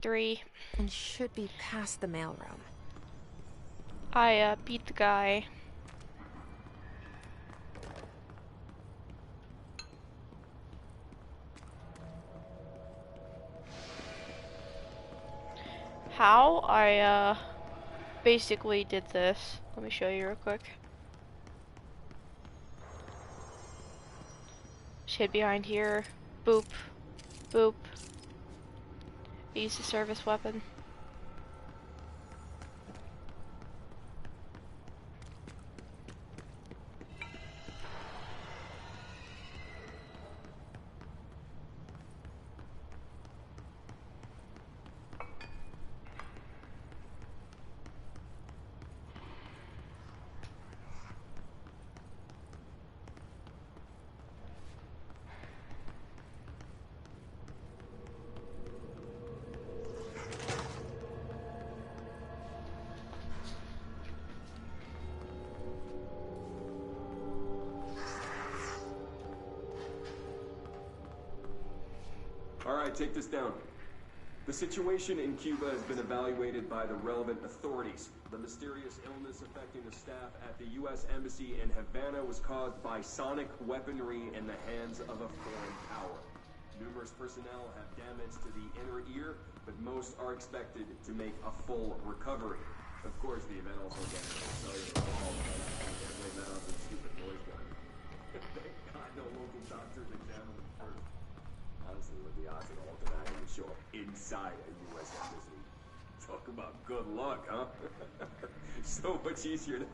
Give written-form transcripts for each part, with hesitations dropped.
3. And should be past the mailroom. I beat the guy. How? I basically did this. Let me show you real quick. Just hid behind here. Boop. Boop. Use the service weapon. Alright, take this down. The situation in Cuba has been evaluated by the relevant authorities. The mysterious illness affecting the staff at the U.S. Embassy in Havana was caused by sonic weaponry in the hands of a foreign power. Numerous personnel have damage to the inner ear, but most are expected to make a full recovery. Of course, the event also gets a cellular call. Can't blame that on some stupid noise gun. Thank God no local doctors examined them first. Honestly, with the odds of all of that, would show up inside a U.S. embassy. Talk about good luck, huh? So much easier to...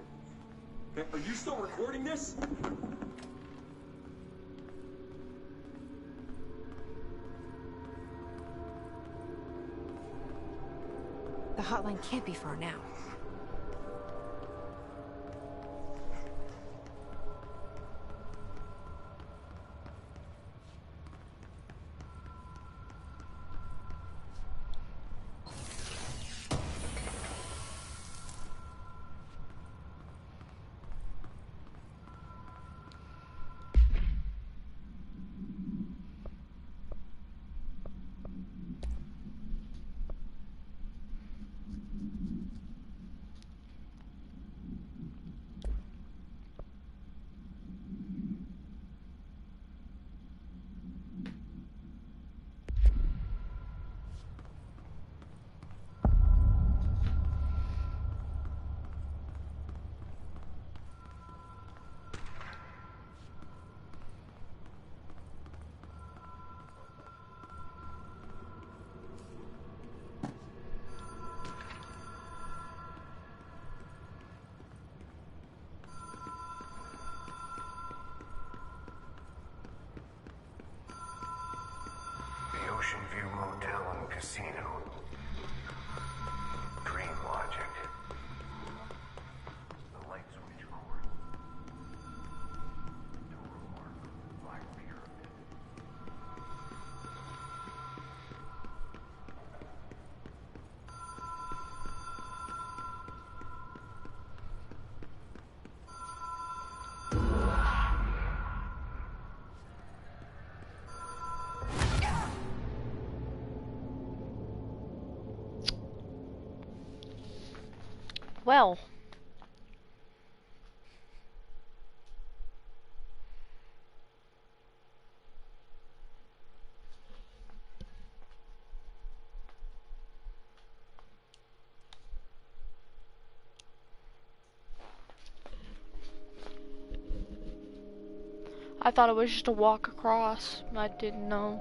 Are you still recording this? The hotline can't be far now. Ocean View Motel and Casino. Dream logic. The light switch cord. Door mark. Black pyramid. Well. I thought it was just a walk across. I didn't know.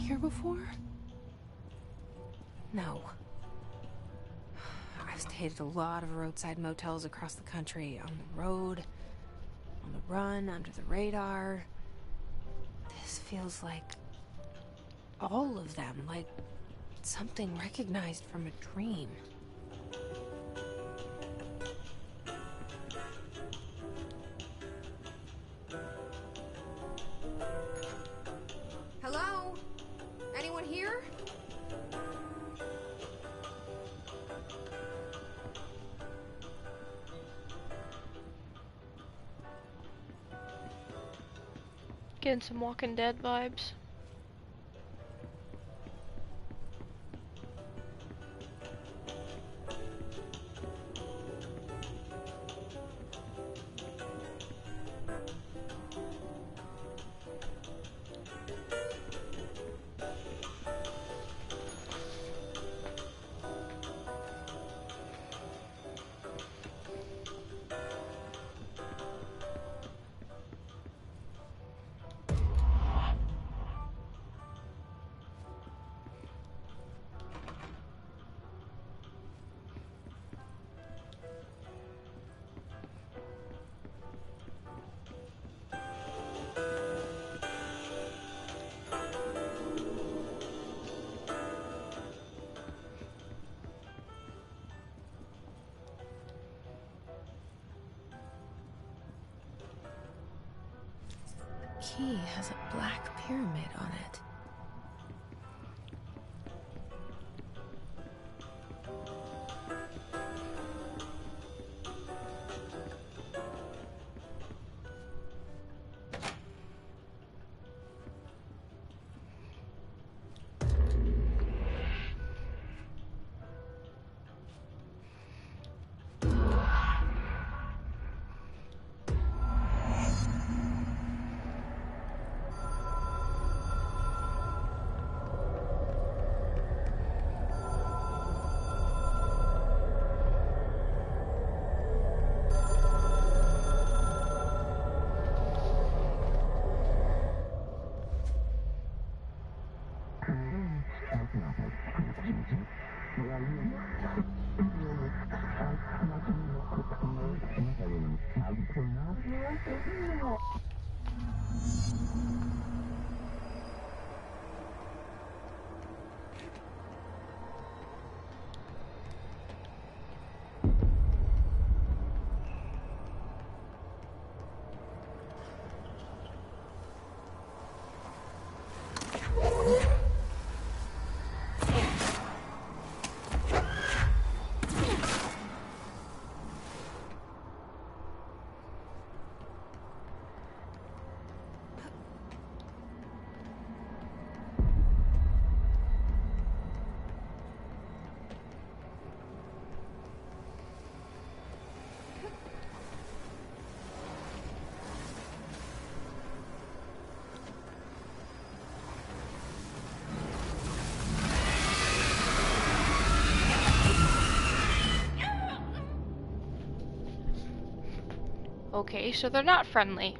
here before? No. I've stayed at a lot of roadside motels across the country, on the road, on the run, under the radar. This feels like all of them, like something recognized from a dream. Hello? Anyone here? Getting some Walking Dead vibes. Key has a black pyramid on it. Okay, so they're not friendly.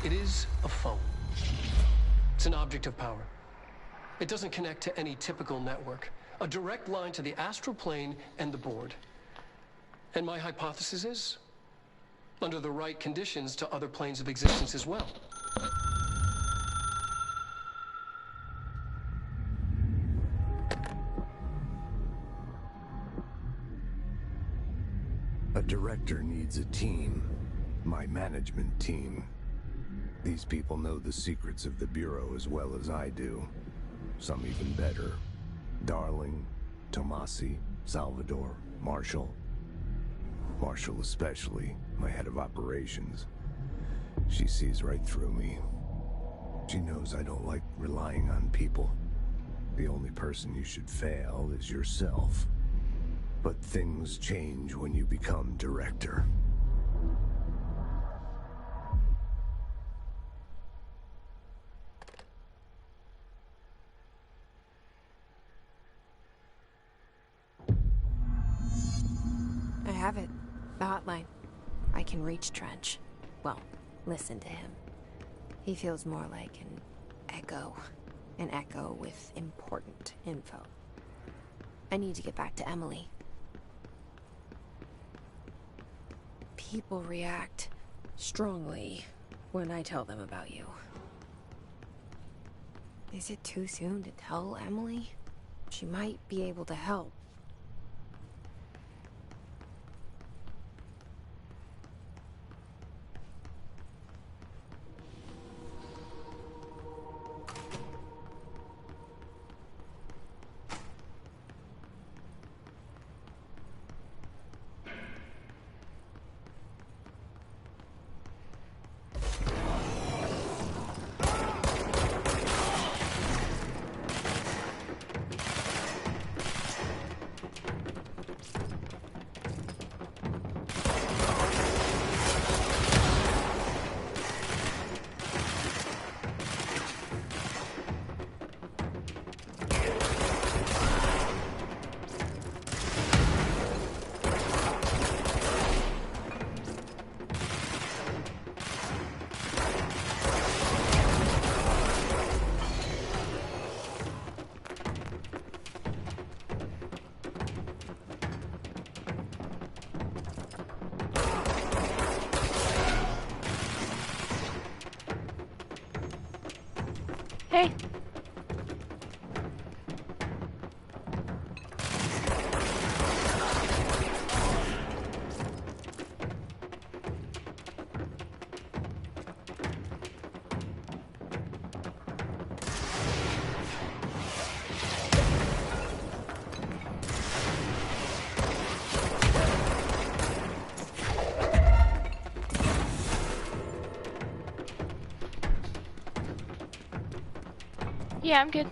It is a phone. It's an object of power. It doesn't connect to any typical network. A direct line to the astral plane and the board. And my hypothesis is, under the right conditions, to other planes of existence as well. A director needs a team. My management team. These people know the secrets of the Bureau as well as I do. Some even better. Darling, Tomasi, Salvador, Marshall. Marshall especially, my head of operations. She sees right through me. She knows I don't like relying on people. The only person you should fail is yourself. But things change when you become director. I have it. The hotline. I can reach Trench. Well, listen to him. He feels more like an echo. An echo with important info. I need to get back to Emily. People react strongly when I tell them about you. Is it too soon to tell Emily? She might be able to help. Hey. Yeah, I'm good.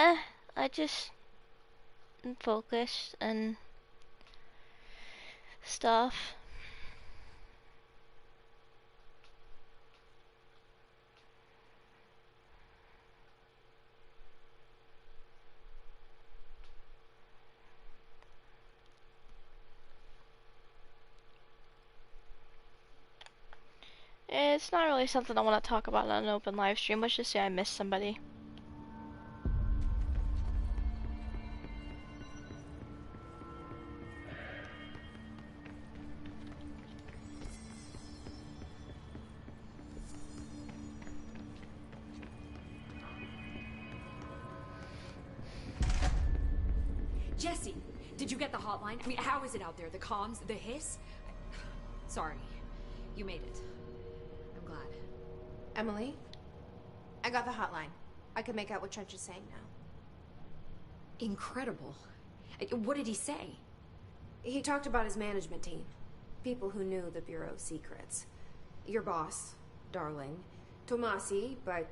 I just am focused and stuff. It's not really something I want to talk about on an open live stream. Let's just say I missed somebody. Jesse, did you get the hotline? I mean, how is it out there? The comms, the hiss? Sorry, you made it. I'm glad. Emily? I got the hotline. I can make out what Trench is saying now. Incredible. What did he say? He talked about his management team. People who knew the Bureau's secrets. Your boss, Darling. Tomasi, but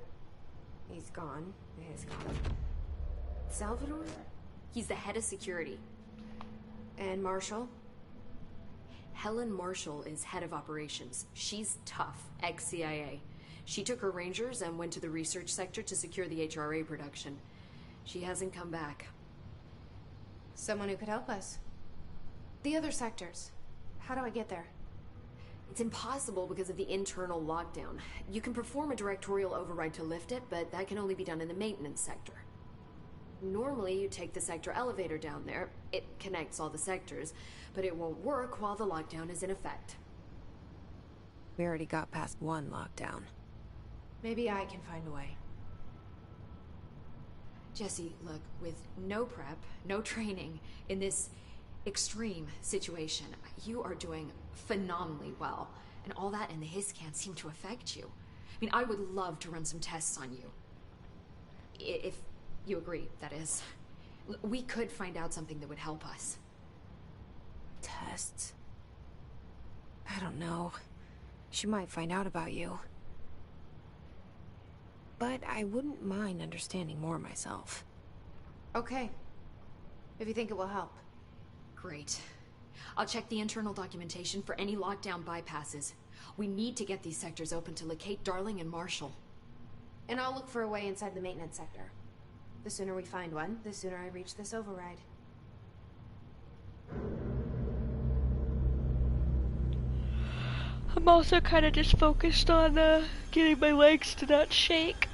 he's gone. He's gone. Salvador? He's the head of security. And Marshall? Helen Marshall is head of operations. She's tough, ex-CIA. She took her Rangers and went to the research sector to secure the HRA production. She hasn't come back. Someone who could help us. The other sectors. How do I get there? It's impossible because of the internal lockdown. You can perform a directorial override to lift it, but that can only be done in the maintenance sector. Normally, you take the sector elevator down there. It connects all the sectors, but it won't work while the lockdown is in effect. We already got past one lockdown. Maybe I can find a way. Jesse, look, with no prep, no training, in this extreme situation, you are doing phenomenally well. And all that and the hiss can't seem to affect you. I mean, I would love to run some tests on you. If you agree, that is. We could find out something that would help us. Tests? I don't know. She might find out about you. But I wouldn't mind understanding more myself. Okay. If you think it will help. Great. I'll check the internal documentation for any lockdown bypasses. We need to get these sectors open to locate Darling and Marshall. And I'll look for a way inside the maintenance sector. The sooner we find one, the sooner I reach this override. I'm also kind of just focused on getting my legs to not shake.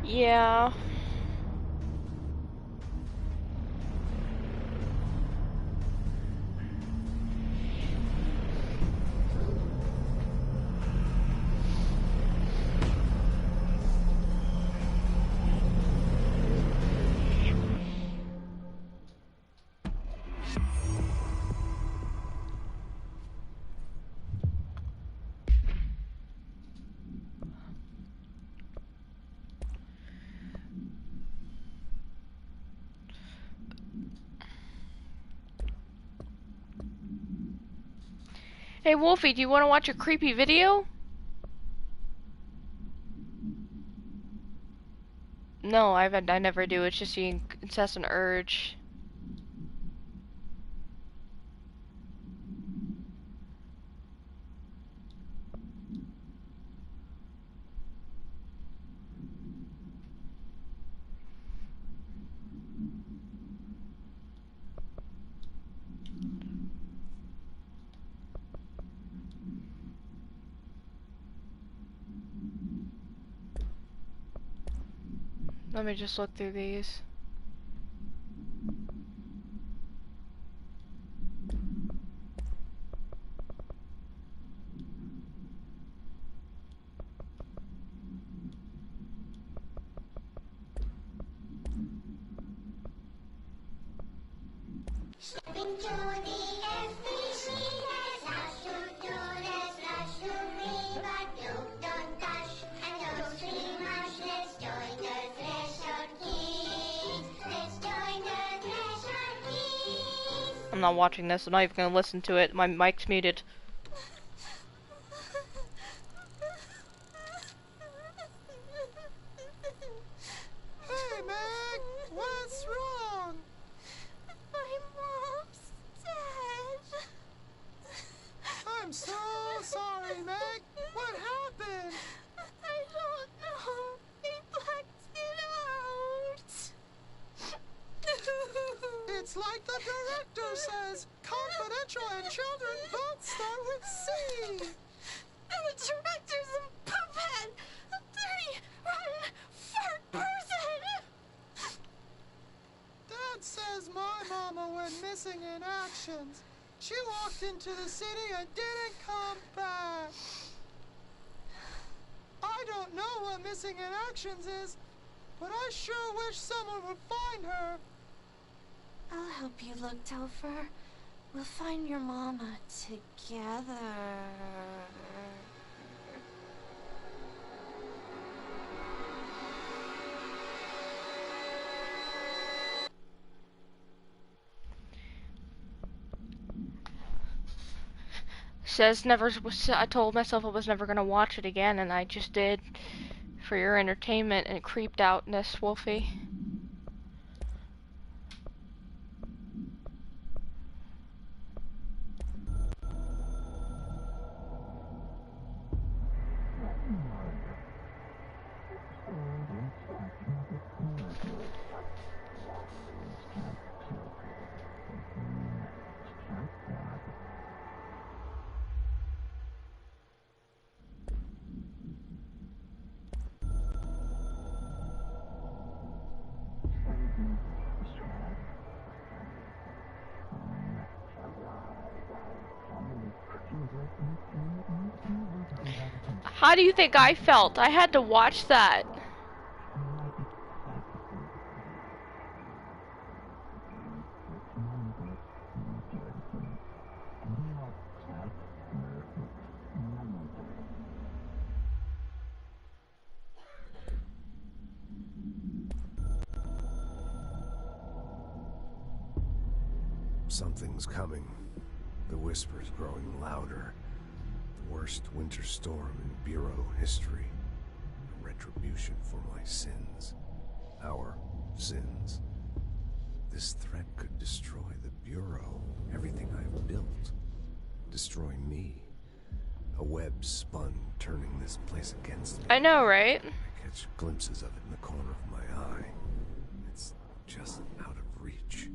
Yeah. Hey Wolfie, do you want to watch a creepy video? No, I never do. It's just the incessant urge. Let me just look through these. I'm not watching this. I'm not even gonna listen to it. My mic's muted. Hey, Meg! What's wrong? My mom's dead. I'm so sorry, Meg. What happened? I don't know. They blacked it out. It's like the director says. Confidential and children both start with C. The director's a puppet. A dirty, rotten, fart person. Dad says my mama went missing in actions. She walked into the city and didn't come back. I don't know what missing in actions is, but I sure wish someone would find her. I'll help you look, Topher. We'll find your mama together. Says never. I told myself I was never gonna watch it again, and I just did for your entertainment and creeped outness, Wolfie. How do you think I felt? I had to watch that. Something's coming. The whispers growing louder. The worst winter storm in Bureau history. A retribution for my sins. Our sins. This threat could destroy the Bureau. Everything I've built. Destroy me. A web spun, turning this place against me. I know, right? I catch glimpses of it in the corner of my eye. It's just out of reach.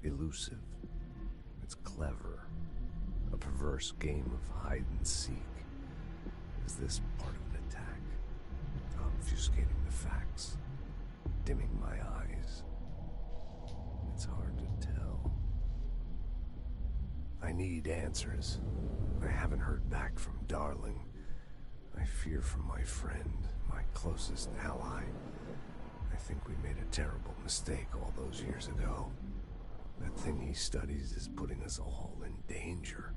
Elusive. It's clever. A perverse game of hide and seek. Is this part of an attack? Obfuscating the facts. Dimming my eyes. It's hard to tell. I need answers. I haven't heard back from Darling. I fear for my friend, my closest ally. I think we made a terrible mistake all those years ago. That thing he studies is putting us all in danger.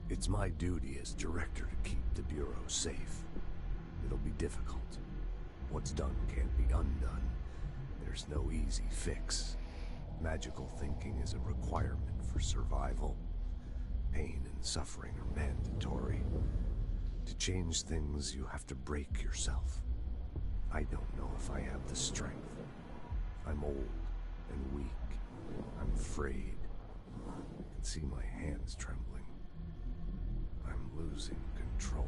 It's my duty as director to keep the Bureau safe. It'll be difficult. What's done can't be undone. There's no easy fix. Magical thinking is a requirement for survival. Pain and suffering are mandatory. To change things, you have to break yourself. I don't know if I have the strength. I'm old and weak. I'm afraid. I can see my hands trembling. I'm losing control.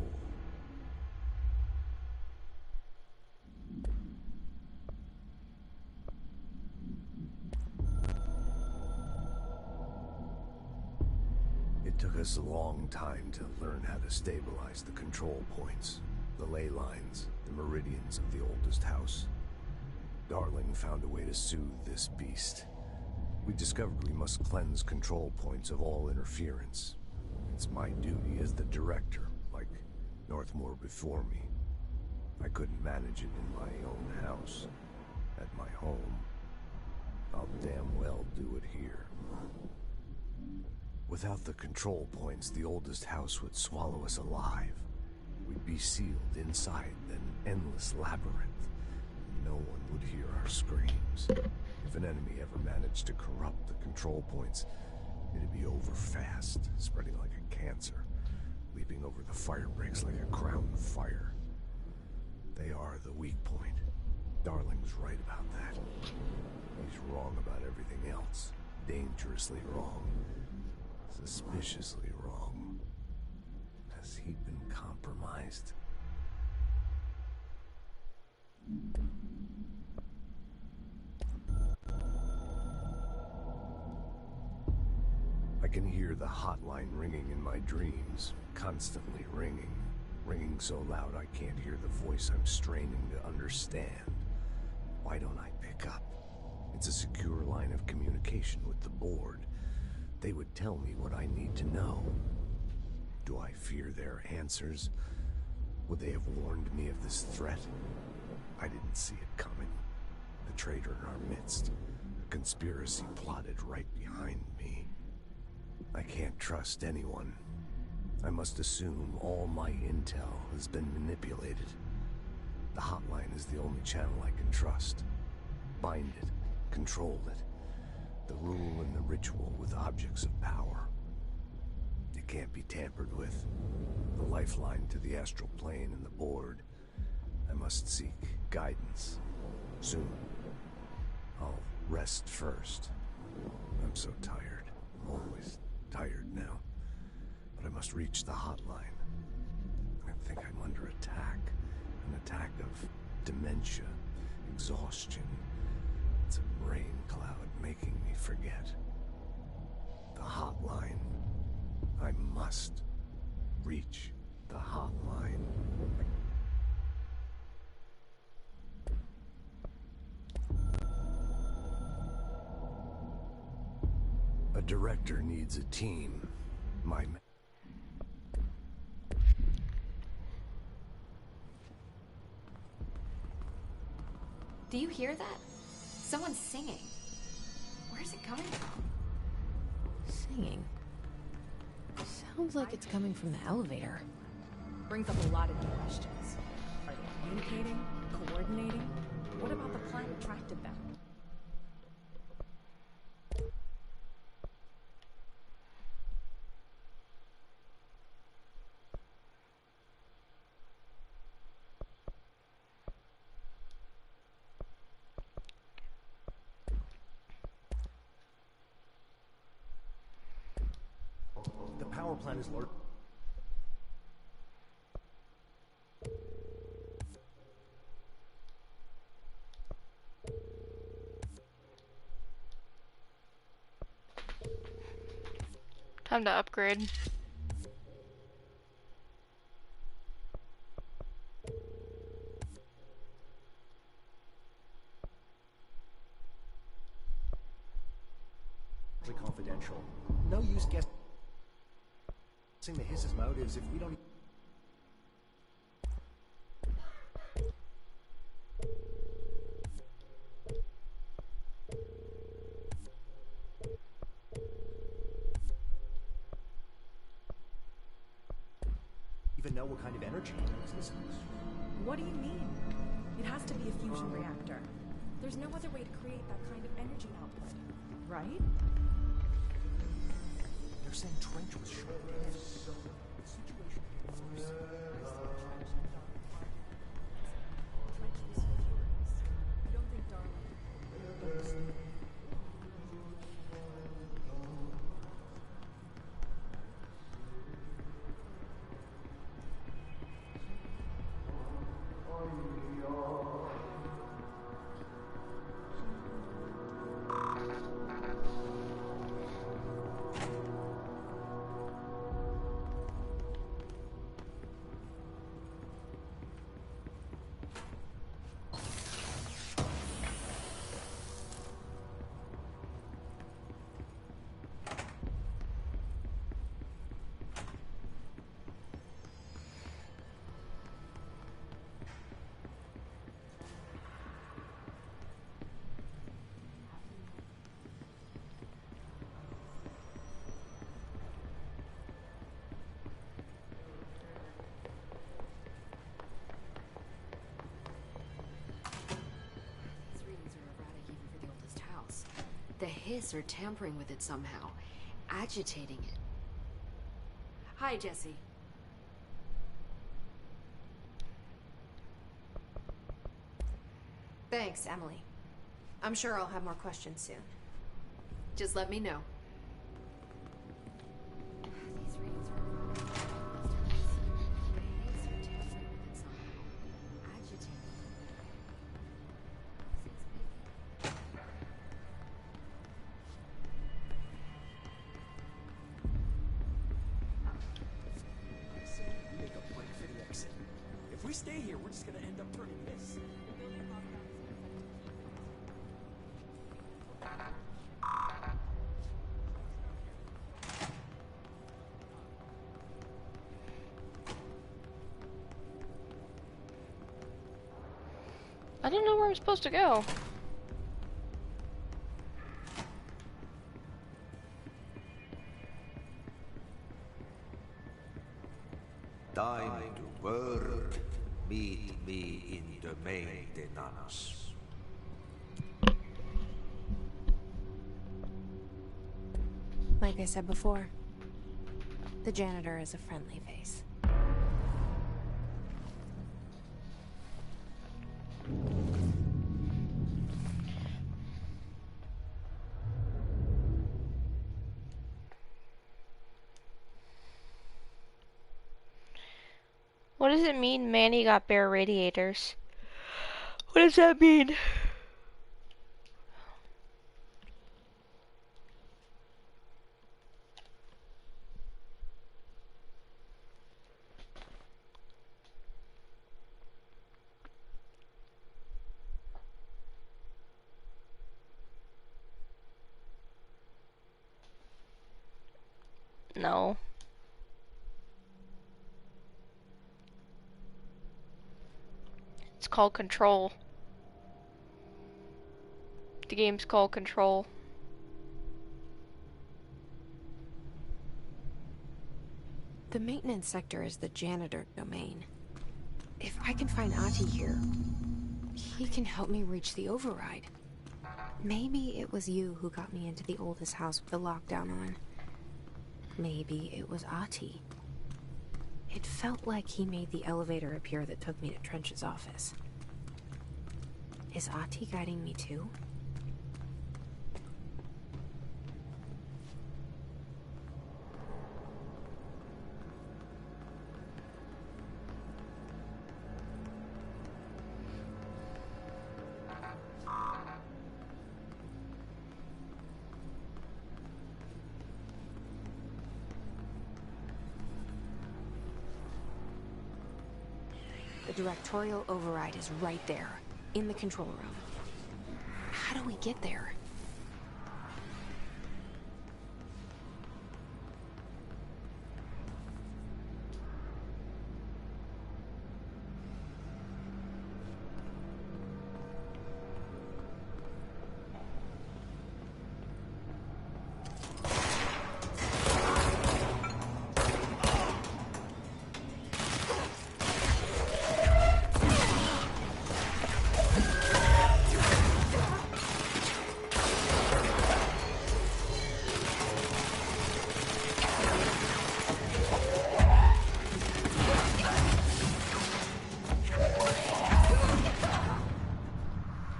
It took us a long time to learn how to stabilize the control points, the ley lines, the meridians of the oldest house. Darling found a way to soothe this beast. We discovered we must cleanse control points of all interference. It's my duty as the director, like Northmore before me. I couldn't manage it in my own house, at my home. I'll damn well do it here. Without the control points, the oldest house would swallow us alive. We'd be sealed inside an endless labyrinth. No one would hear our screams. If an enemy ever managed to corrupt the control points, it'd be over fast, spreading like a cancer, leaping over the fire breaks like a crown of fire. They are the weak point. Darling's right about that. He's wrong about everything else. Dangerously wrong. Suspiciously wrong. Has he been compromised? I can hear the hotline ringing in my dreams, constantly ringing. Ringing so loud I can't hear the voice I'm straining to understand. Why don't I pick up? It's a secure line of communication with the board. They would tell me what I need to know. Do I fear their answers? Would they have warned me of this threat? I didn't see it coming. The traitor in our midst. A conspiracy plotted right behind me. I can't trust anyone. I must assume all my intel has been manipulated. The hotline is the only channel I can trust. Bind it, control it. The rule and the ritual with objects of power. It can't be tampered with. The lifeline to the astral plane and the board. I must seek guidance. Soon. I'll rest first. I'm so tired. Always tired now. But I must reach the hotline. I think I'm under attack. An attack of dementia, exhaustion. It's a rain cloud making me forget. The hotline. I must reach the hotline. A director needs a team. Do you hear that? Someone's singing. Where's it coming from? Singing. Sounds like it's coming from the elevator. Brings up a lot of new questions. Are they communicating? Coordinating? What about the plan attracted them? The power plant is large. Time to upgrade. Confidential. No use guessing the hiss's motives if we don't even know what kind of energy this is. What do you mean? It has to be a fusion reactor. There's no other way to create that kind of energy output, right? They're saying Trench was shot dead. The situation gets worse. Trench was furious. You don't think Darling... the hiss or tampering with it somehow, agitating it. Hi, Jesse. Thanks, Emily. I'm sure I'll have more questions soon. Just let me know. These readings are the hiss or tampering with it somehow, agitating I say we make a break for the exit. If we stay here, we're just gonna end up turning this. I don't know where I'm supposed to go. Time to work. Meet me in the maintenance. Like I said before, the janitor is a friendly face. What does it mean Manny got bare radiators? What does that mean? No. It's called Control. The game's called Control. The maintenance sector is the janitor domain. If I can find Ahti here, he can help me reach the override. Maybe it was you who got me into the oldest house with the lockdown on. Maybe it was Ahti. It felt like he made the elevator appear that took me to Trench's office. Is Ahti guiding me too? The directorial override is right there, in the control room. How do we get there?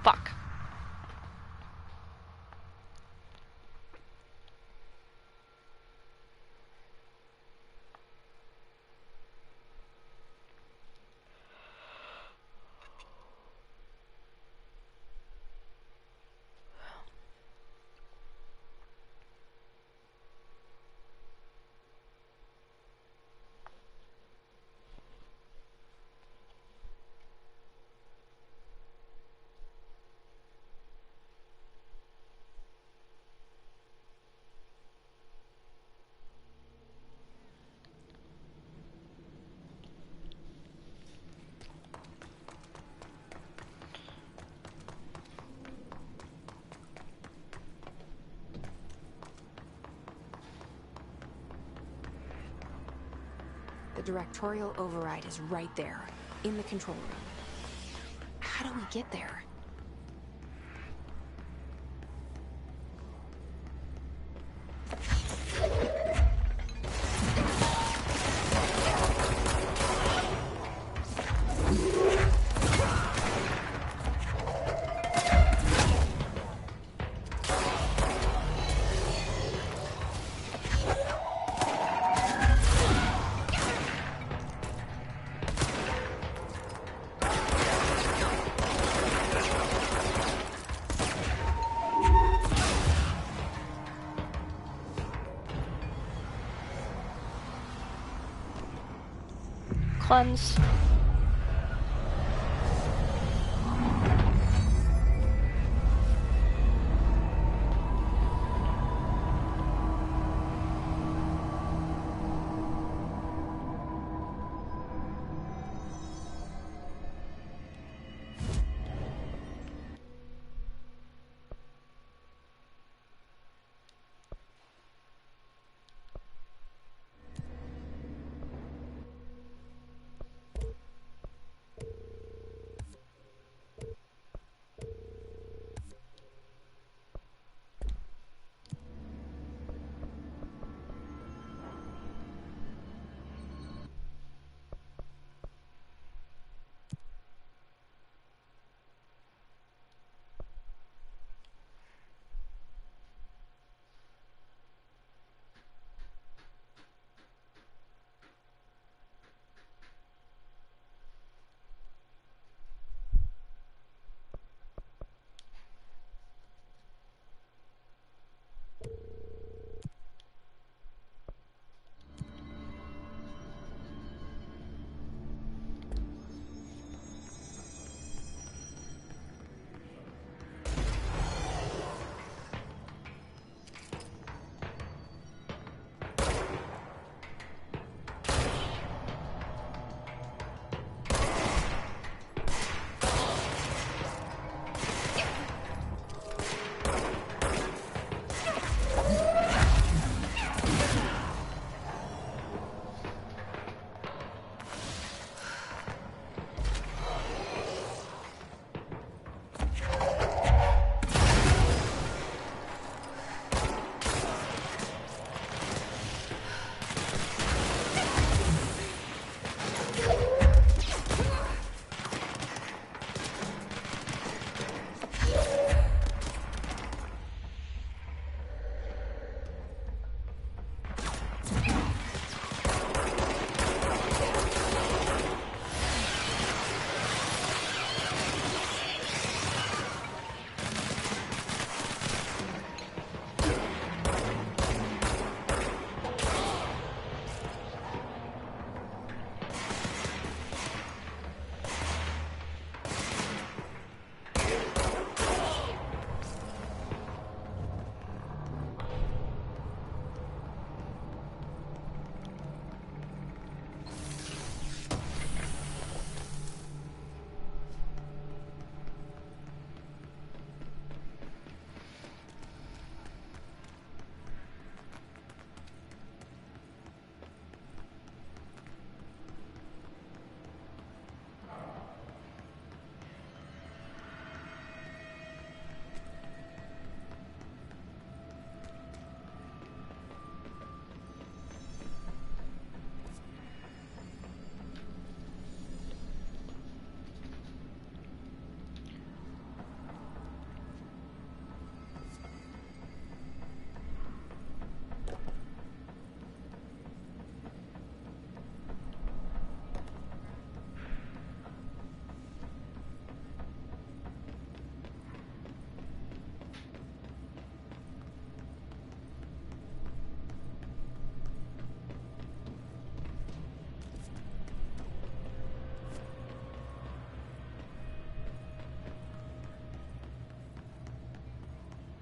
Fuck. The directorial override is right there, in the control room. How do we get there? cleanse.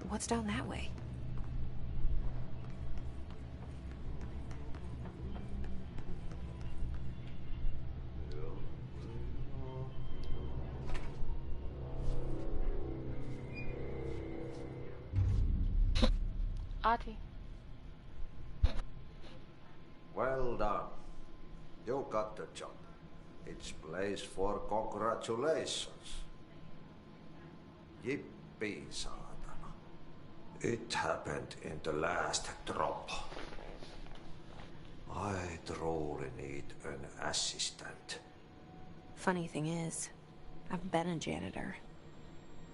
What's down that way? Ati. Well done. You got the job. It's place for congratulations. Yippee, saatana. It happened in the last drop. I truly need an assistant. Funny thing is, I've been a janitor.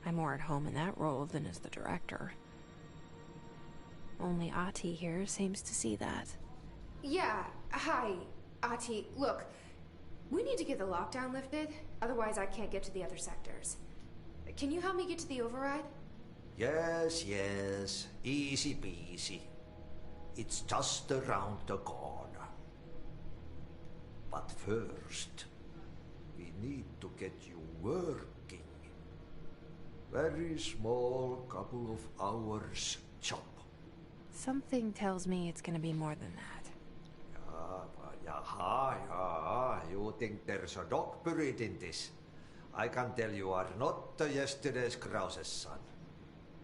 I'm more at home in that role than as the director. Only Ati here seems to see that. Yeah, hi, Ati. Look, we need to get the lockdown lifted, otherwise I can't get to the other sectors. Can you help me get to the override? Yes, yes. Easy peasy. It's just around the corner. But first, we need to get you working. Very small, couple of hours job. Something tells me it's gonna be more than that. Yaha. You think there's a dog buried in this? I can tell you are not yesterday's Krause's son.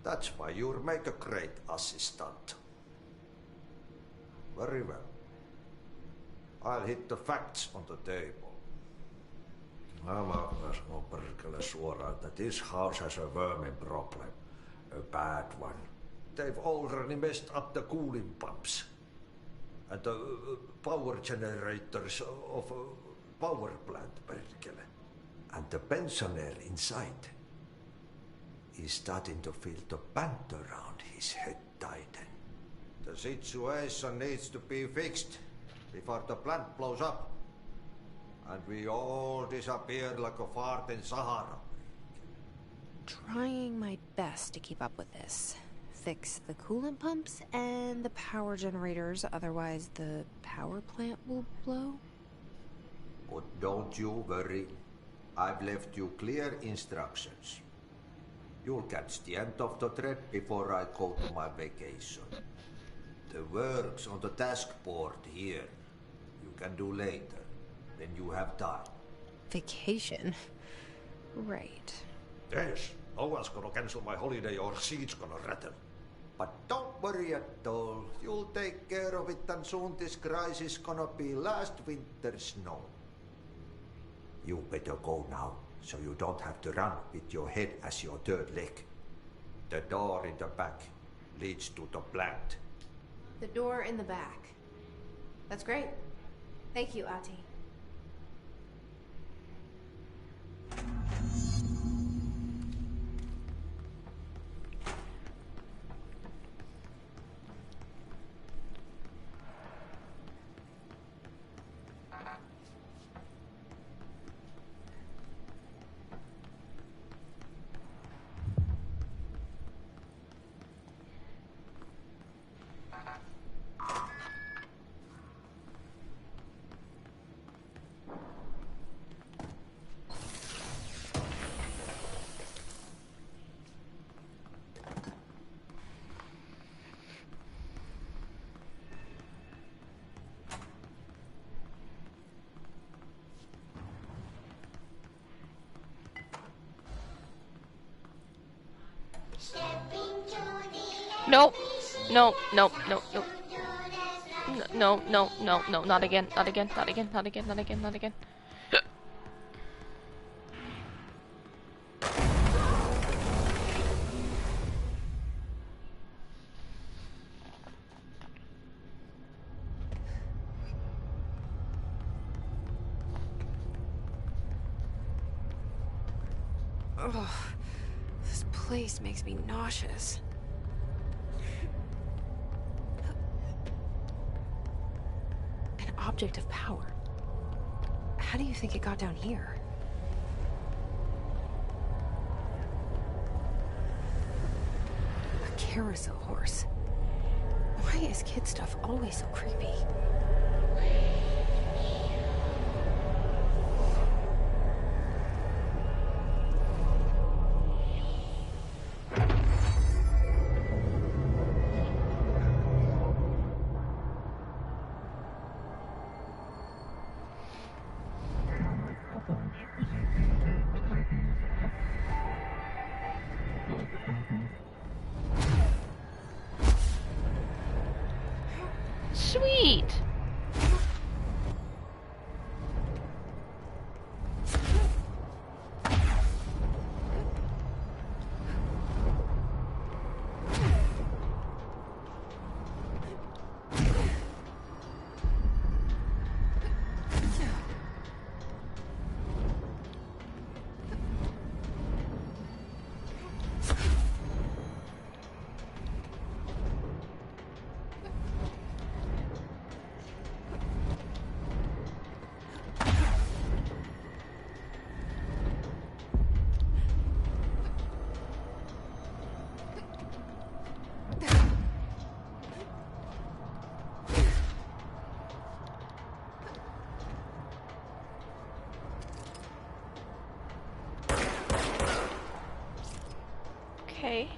That's why you'll make a great assistant. Very well. I'll hit the facts on the table. This house has a vermin problem. A bad one. They've already messed up the cooling pumps. And the power generators of a power plant, perkele. And the pensioner inside is starting to feel the band around his head tighten. The situation needs to be fixed before the plant blows up. And we all disappear like a fart in Sahara. Trying my best to keep up with this. Fix the coolant pumps and the power generators, otherwise the power plant will blow. But don't you worry. I've left you clear instructions. You'll catch the end of the thread before I go to my vacation. The work's on the task board here. You can do later, when you have time. Vacation? Right. Yes, no one's gonna cancel my holiday or seat's gonna rattle. But don't worry at all. You'll take care of it, and soon this crisis gonna be last winter's snow. You better go now, so you don't have to run with your head as your third leg. The door in the back leads to the plant. The door in the back. That's great. Thank you, Ati. Nope. Nope. Nope. Nope. Nope. No. No. No. No. Not again. Not again. Not again. Not again. Not again. Not again. Ugh. This place makes me nauseous. An object of power. How do you think it got down here? A carousel horse. Why is kid stuff always so creepy? Sweet. Okay.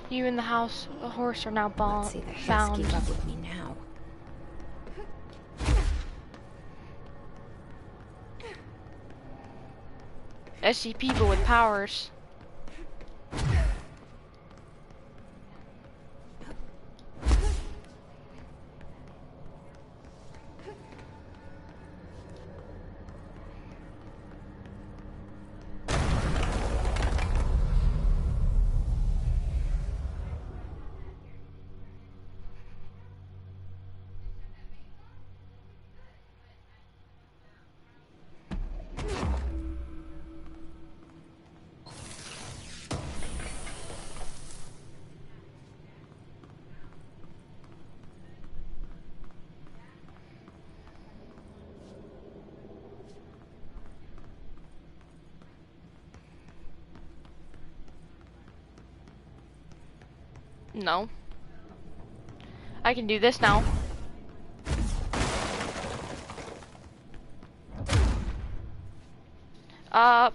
You and the house, a horse are now Let's see the Hiss bound. keep up with me now. SCP, but with powers. No. I can do this now.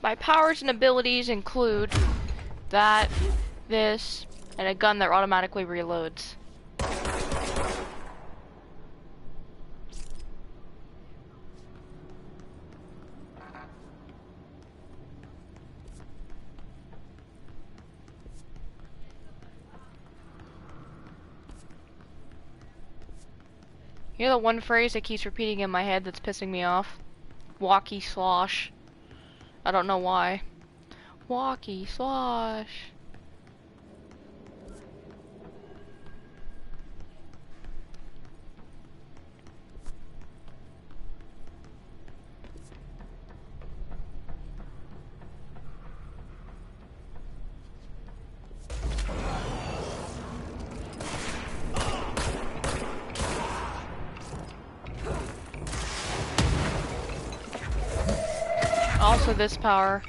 My powers and abilities include that, this, and a gun that automatically reloads. You know the one phrase that keeps repeating in my head that's pissing me off? Walkie slosh. I don't know why. Walkie slosh. Also this power.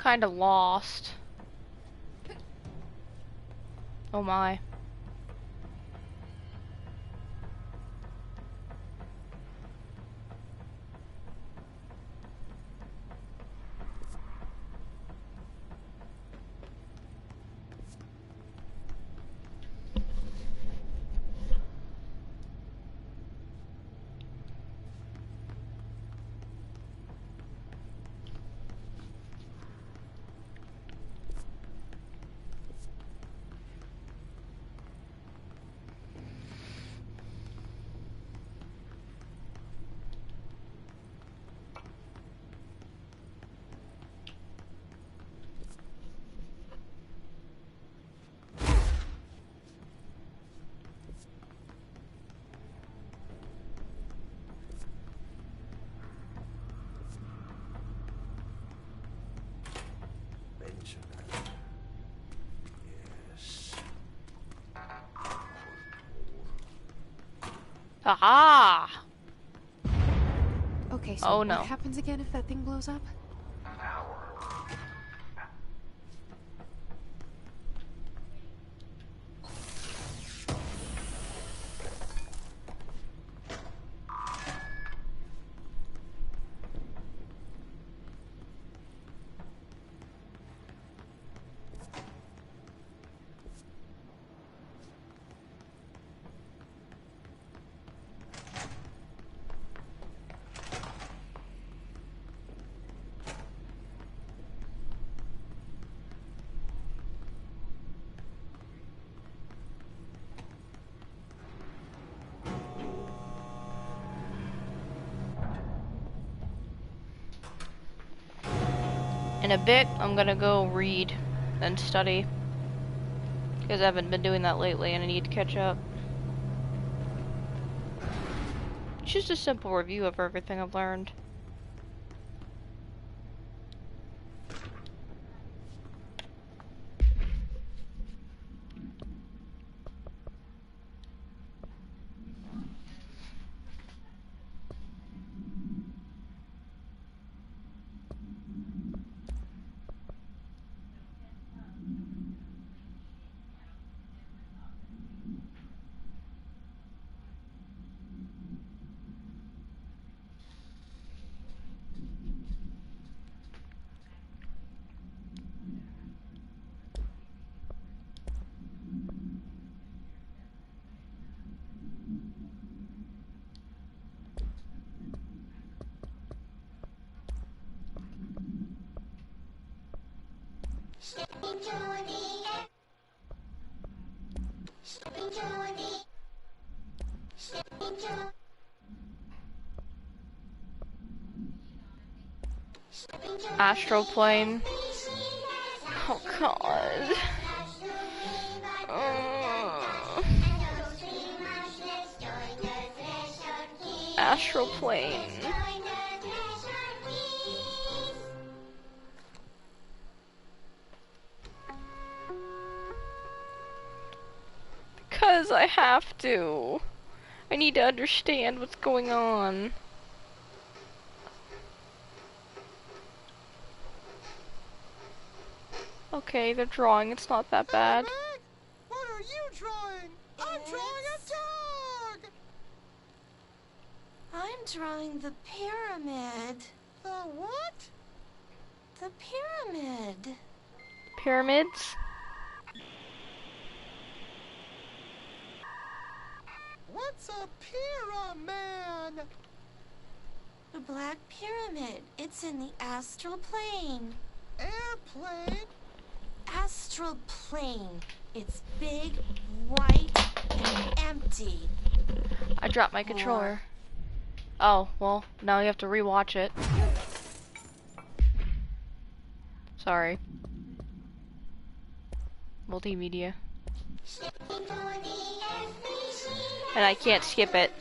Kinda lost. Oh my. Aha! Okay, so Oh what no. happens again if that thing blows up? In a bit, I'm gonna go read and study. Because I haven't been doing that lately and I need to catch up. It's just a simple review of everything I've learned. Astral plane. Oh god. Astral plane. Because I have to. I need to understand what's going on. Okay, they're drawing. It's not that bad. Hey, Meg, what are you drawing? I'm drawing a dog! I'm drawing the pyramid. The what? The pyramid. Pyramids? What's a pyramid? The Black Pyramid. It's in the astral plane. Airplane? Astral plane. It's big, white, and empty. I dropped my controller. Oh, well, now you have to rewatch it. Sorry. Multimedia. And I can't skip it.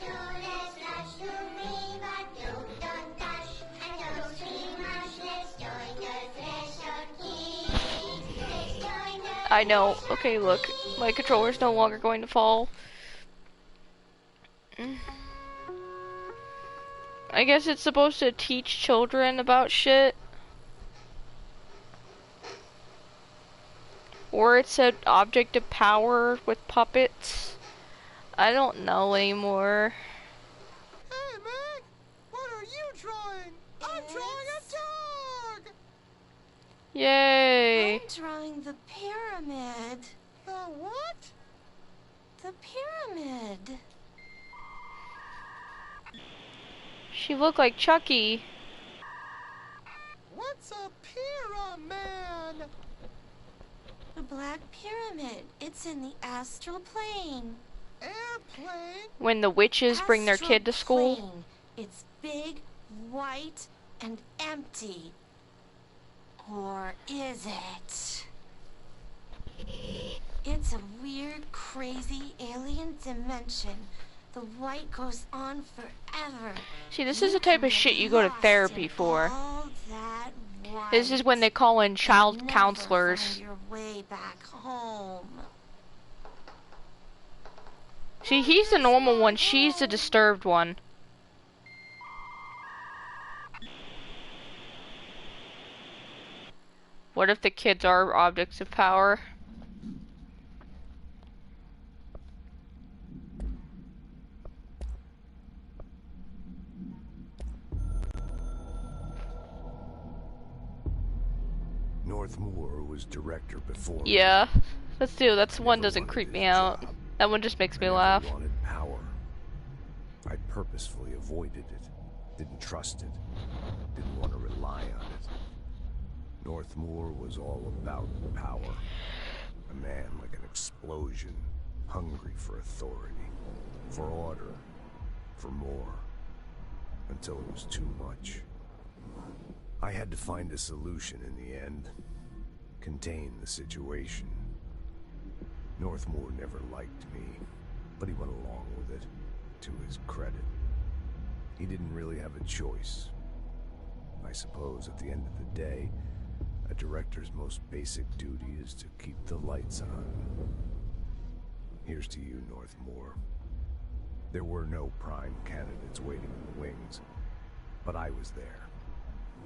I know. Okay, look. My controller's no longer going to fall. I guess it's supposed to teach children about shit. Or it's an object of power with puppets. I don't know anymore. Hey, Meg, what are you drawing? I'm drawing a dog! Yay! I'm drawing the pyramid. The what? The pyramid. She looked like Chucky. What's a pyramid? The Black Pyramid. It's in the astral plane. Airplane? When the witches bring their kid to school. Plane. It's big, white, and empty. Or is it? It's a weird, crazy alien dimension. The white goes on forever. See, this is the type of shit you go to therapy for. This is when they call in child counselors. Your way back home. See, he's the normal one, she's the disturbed one. What if the kids are objects of power? Northmoor was director before me. Yeah, let's do. That's I one never doesn't wanted creep his me out. job. That one just makes I me never laugh. wanted power. I purposefully avoided it. Didn't trust it. Didn't want to rely on it. Northmoor was all about power. A man like an explosion, hungry for authority, for order, for more, until it was too much. I had to find a solution in the end. Contain the situation. Northmoor never liked me, but he went along with it, to his credit. He didn't really have a choice. I suppose at the end of the day, a director's most basic duty is to keep the lights on. Here's to you, Northmoor. There were no prime candidates waiting in the wings, but I was there.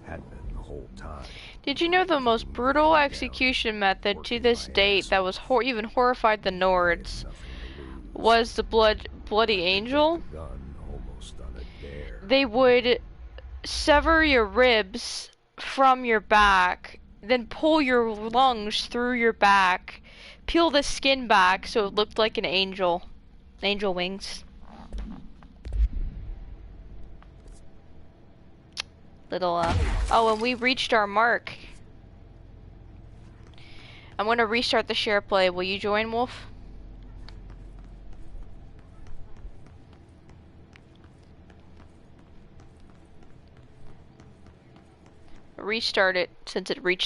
Had been the whole time. Did you know the most brutal execution method to this date that was even horrified the Nords was the bloody angel? They would sever your ribs from your back, then pull your lungs through your back, peel the skin back so it looked like an angel wings. Little oh, and we reached our mark. I'm gonna restart the share play. Will you join, Wolf? Restart it since it reached